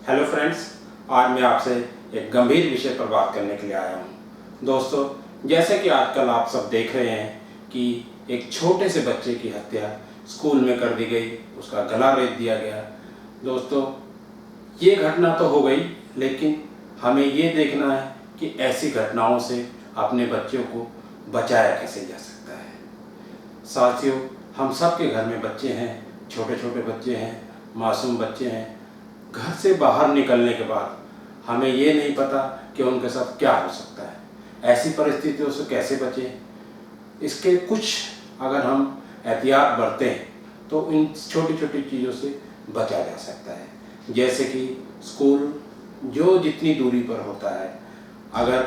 Hello friends, आज मैं आपसे एक गंभीर विषय पर बात करने के लिए आया हूँ। दोस्तों, जैसे कि आजकल आप सब देख रहे हैं कि एक छोटे से बच्चे की हत्या स्कूल में कर दी गई, उसका गला रेत दिया गया। दोस्तों, ये घटना तो हो गई, लेकिन हमें ये देखना है कि ऐसी घटनाओं से अपने बच्चों को बचाया कैसे जा सकता है। साथियों, हम सब के घर में बच्चे हैं, छोटे छोटे बच्चे हैं, मासूम बच्चे हैं। घर से बाहर निकलने के बाद हमें ये नहीं पता कि उनके साथ क्या हो सकता है। ऐसी परिस्थितियों से कैसे बचें, इसके कुछ अगर हम एहतियात बरतें तो इन छोटी छोटी चीज़ों से बचा जा सकता है। जैसे कि स्कूल जो जितनी दूरी पर होता है, अगर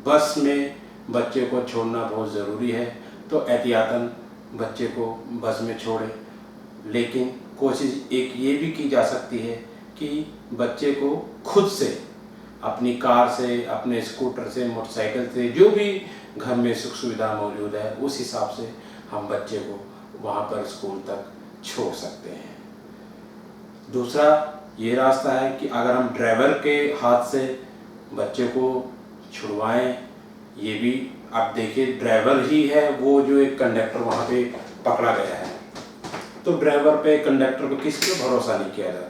बस में बच्चे को छोड़ना बहुत ज़रूरी है तो एहतियातन बच्चे को बस में छोड़ें। लेकिन कोशिश एक ये भी की जा सकती है कि बच्चे को खुद से, अपनी कार से, अपने स्कूटर से, मोटरसाइकिल से, जो भी घर में सुख सुविधा मौजूद है उस हिसाब से हम बच्चे को वहाँ पर स्कूल तक छोड़ सकते हैं। दूसरा ये रास्ता है कि अगर हम ड्राइवर के हाथ से बच्चे को छुड़वाएं, ये भी आप देखिए ड्राइवर ही है वो जो एक कंडक्टर वहाँ पे पकड़ा गया है, तो ड्राइवर पे, कंडक्टर पे किसी पे भरोसा नहीं किया जाता।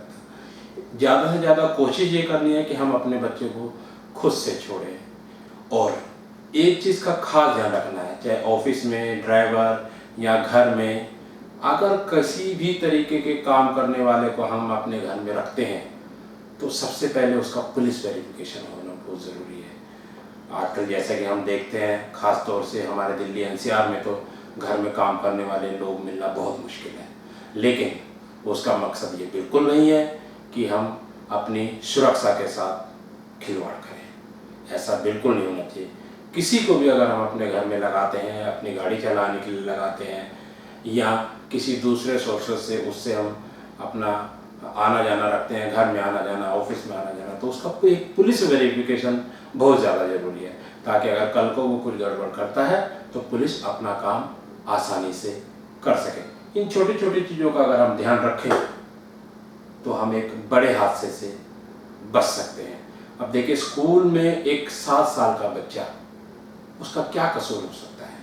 ज़्यादा से ज़्यादा कोशिश ये करनी है कि हम अपने बच्चे को खुद से छोड़ें। और एक चीज़ का खास ध्यान रखना है, चाहे ऑफिस में ड्राइवर या घर में, अगर किसी भी तरीके के काम करने वाले को हम अपने घर में रखते हैं तो सबसे पहले उसका पुलिस वेरिफिकेशन होना बहुत ज़रूरी है। आजकल जैसा कि हम देखते हैं, ख़ास तौर से हमारे दिल्ली एनसीआर में तो घर में काम करने वाले लोग मिलना बहुत मुश्किल है। लेकिन उसका मकसद ये बिल्कुल नहीं है कि हम अपनी सुरक्षा के साथ खिलवाड़ करें, ऐसा बिल्कुल नहीं होना चाहिए। किसी को भी अगर हम अपने घर में लगाते हैं, अपनी गाड़ी चलाने के लिए लगाते हैं या किसी दूसरे सोर्सेस से उससे हम अपना आना जाना रखते हैं, घर में आना जाना, ऑफिस में आना जाना, तो उसका एक पुलिस वेरिफिकेशन बहुत ज़्यादा ज़रूरी है, ताकि अगर कल को वो कुछ गड़बड़ करता है तो पुलिस अपना काम आसानी से कर सके। इन छोटी छोटी चीज़ों का अगर हम ध्यान रखें तो हम एक बड़े हादसे से बच सकते हैं। अब देखिए, स्कूल में एक 7 साल का बच्चा, उसका क्या कसूर हो सकता है,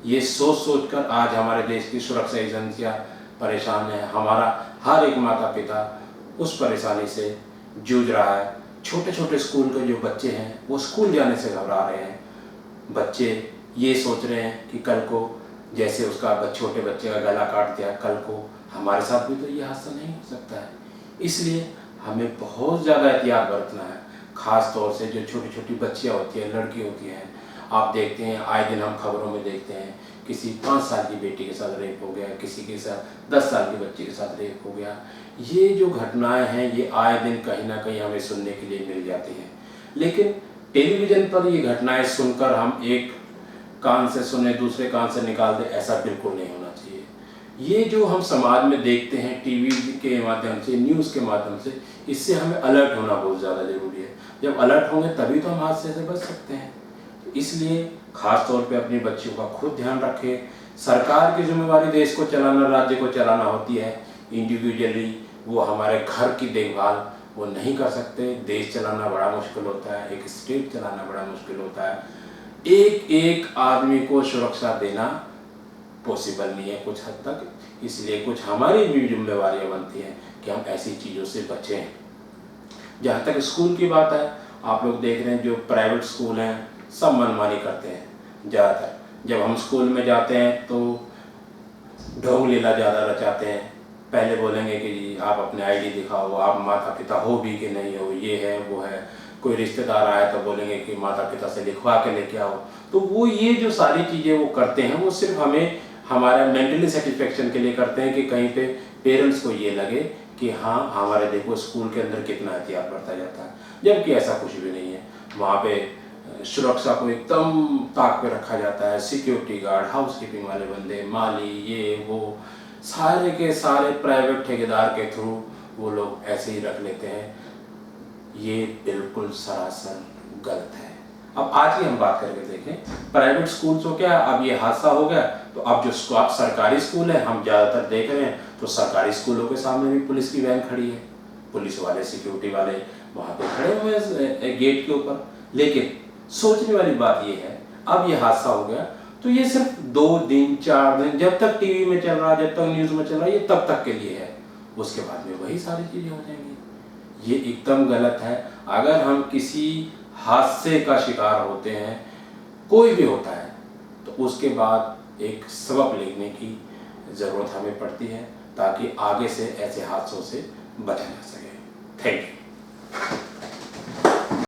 ये सोच सोच कर आज हमारे देश की सुरक्षा एजेंसियां परेशान है। हमारा हर एक माता पिता उस परेशानी से जूझ रहा है। छोटे छोटे स्कूल के जो बच्चे हैं वो स्कूल जाने से घबरा रहे हैं। बच्चे ये सोच रहे हैं कि कल को जैसे उसका छोटे बच्चे का गला काट दिया, कल को हमारे साथ भी तो ये हादसा नहीं हो सकता है। इसलिए हमें बहुत ज़्यादा एहतियात बरतना है, ख़ास तौर से जो छोटी छोटी बच्चियाँ होती हैं, लड़की होती हैं। आप देखते हैं, आए दिन हम खबरों में देखते हैं, किसी 5 साल की बेटी के साथ रेप हो गया, किसी के साथ 10 साल की बच्ची के साथ रेप हो गया। ये जो घटनाएं हैं ये आए दिन कहीं ना कहीं हमें सुनने के लिए मिल जाती हैं। लेकिन टेलीविज़न पर ये घटनाएं सुनकर हम एक कान से सुने दूसरे कान से निकाल दें, ऐसा बिल्कुल नहीं होना चाहिए। ये जो हम समाज में देखते हैं टीवी के माध्यम से, न्यूज़ के माध्यम से, इससे हमें अलर्ट होना बहुत ज़्यादा ज़रूरी है। जब अलर्ट होंगे तभी तो हम हादसे से बच सकते हैं। इसलिए खास तौर पे अपने बच्चों का खुद ध्यान रखें। सरकार की जिम्मेवारी देश को चलाना, राज्य को चलाना होती है। इंडिविजुअली वो हमारे घर की देखभाल वो नहीं कर सकते। देश चलाना बड़ा मुश्किल होता है, एक स्टेट चलाना बड़ा मुश्किल होता है। एक एक आदमी को सुरक्षा देना पॉसिबल नहीं है कुछ हद तक। इसलिए कुछ हमारी भी जिम्मेवारियाँ बनती हैं कि हम ऐसी चीज़ों से बचें। जहाँ तक स्कूल की बात है, आप लोग देख रहे हैं जो प्राइवेट स्कूल हैं सब मनमानी करते हैं ज़्यादातर। जब हम स्कूल में जाते हैं तो ढोंग लीला ज़्यादा रचाते हैं। पहले बोलेंगे कि जी आप अपने आईडी दिखाओ, आप माता पिता हो भी कि नहीं हो, ये है वो है। कोई रिश्तेदार आए तो बोलेंगे कि माता पिता से लिखवा के लेके आओ। तो वो ये जो सारी चीज़ें वो करते हैं वो सिर्फ हमें हमारे मेंटली सेटिस्फेक्शन के लिए करते हैं कि कहीं पे पेरेंट्स को ये लगे कि हाँ हमारे देखो स्कूल के अंदर कितना एहतियात बरता जाता है, जबकि ऐसा कुछ भी नहीं है। वहाँ पे सुरक्षा को एकदम ताक पे रखा जाता है। सिक्योरिटी गार्ड, हाउस कीपिंग वाले बंदे, माली, ये वो सारे के सारे प्राइवेट ठेकेदार के थ्रू वो लोग ऐसे ही रख लेते हैं। ये बिल्कुल सरासर गलत है। अब आज की हम बात करके देखें प्राइवेट स्कूल तो क्या, अब ये हादसा हो गया तो अब जो सरकारी स्कूल है हम ज़्यादातर देख रहे हैं तो सरकारी स्कूलों के सामने भी पुलिस की वैन खड़ी है। पुलिस वाले, सिक्योरिटी वाले वहाँ पे खड़े हुए हैं गेट के ऊपर। लेकिन सोचने वाली बात ये है, अब ये हादसा हो गया तो ये सिर्फ 2 दिन 4 दिन, जब तक टीवी में चल रहा है, जब तक न्यूज़ में चल रहा है, ये तब तक के लिए है। उसके बाद में वही सारी चीज़ें हो जाएंगी। ये एकदम गलत है। अगर हम किसी हादसे का शिकार होते हैं, कोई भी होता है, तो उसके बाद एक सबक लेने की ज़रूरत हमें पड़ती है, ताकि आगे से ऐसे हादसों से बचा जा सके। Thank you.